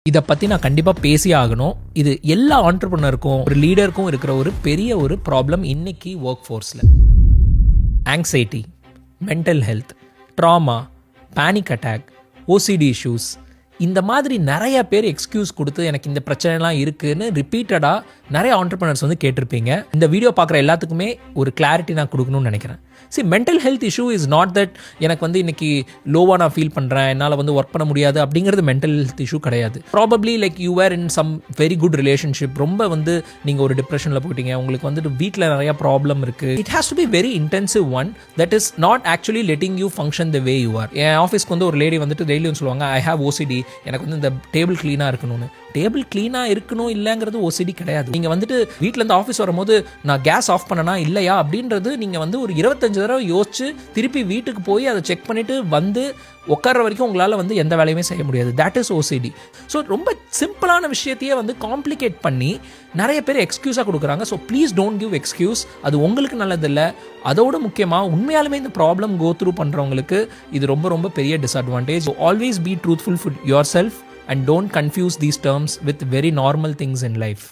இதை பற்றி நான் கண்டிப்பாக பேசி ஆகணும். இது எல்லா ஆண்டர்ப்ரனருக்கும் ஒரு லீடருக்கும் இருக்கிற ஒரு பெரிய ஒரு ப்ராப்ளம் இன்னைக்கு ஒர்க் ஃபோர்ஸில். Anxiety, mental health, trauma, panic attack, OCD issues, இந்த மாதிரி நிறைய பேர் எக்ஸ்கியூஸ் கொடுத்து எனக்கு இந்த பிரச்சனைலாம் இருக்குன்னு ரிப்பீட்டடாக நிறைய ஆண்டர்ப்ரனர்ஸ் வந்து கேட்டிருப்பீங்க. இந்த வீடியோ பார்க்குற எல்லாத்துக்குமே ஒரு கிளாரிட்டி நான் கொடுக்கணும்னு நினைக்கிறேன். Mental health issue is not that எனக்கு வந்து இன்னைக்கு லோவாக நான் ஃபீல் பண்ணுறேன், என்னால் வந்து ஒர்க் பண்ண முடியாது அப்படிங்கிறது மென்டல் ஹெல்த் இஷ்யூ கிடையாது. Probably like you were in some very good relationship, ரொம்ப வந்து நீங்கள் ஒரு டிப்ரெஷனில் போயிட்டீங்க, உங்களுக்கு வந்துட்டு வீட்டில் நிறைய ப்ராப்ளம் இருக்குது. It has to be very intensive one that is not actually letting you function the way you are. என் ஆஃபீஸ்க்கு வந்து ஒரு லேடி வந்துட்டு டெய்லியும் சொல்லுவாங்க, ஐ ஹேவ் ஓசிடி, எனக்கு வந்து இந்த டேபிள் க்ளீனாக இருக்கணும்னு. டேபிள் க்ளீனாக இருக்கணும் இல்லைங்கிறது ஓசிடி கிடையாது. நீங்கள் வந்துட்டு வீட்டிலேருந்து ஆஃபீஸ் வரும்போது நான் கேஸ் ஆஃப் பண்ணனா இல்லையா அப்படின்றது நீங்கள் வந்து ஒரு 25 தடவை யோசிச்சு திருப்பி வீட்டுக்கு போய் அதை செக் பண்ணிவிட்டு வந்து உட்கார்ற வரைக்கும் உங்களால் வந்து எந்த வேலையுமே செய்ய முடியாது. That is OCD. ஸோ ரொம்ப சிம்பிளான விஷயத்தையே வந்து காம்ப்ளிகேட் பண்ணி நிறைய பேர் எக்ஸ்கியூஸாக கொடுக்குறாங்க. So please don't give excuse. அது உங்களுக்கு நல்லதில்லை. அதோடு முக்கியமாக உண்மையாலுமே இந்த ப்ராப்ளம் கோ த்ரூ பண்ணுறவங்களுக்கு இது ரொம்ப ரொம்ப பெரிய disadvantage. Always be truthful for yourself and don't confuse these terms with very normal things in life.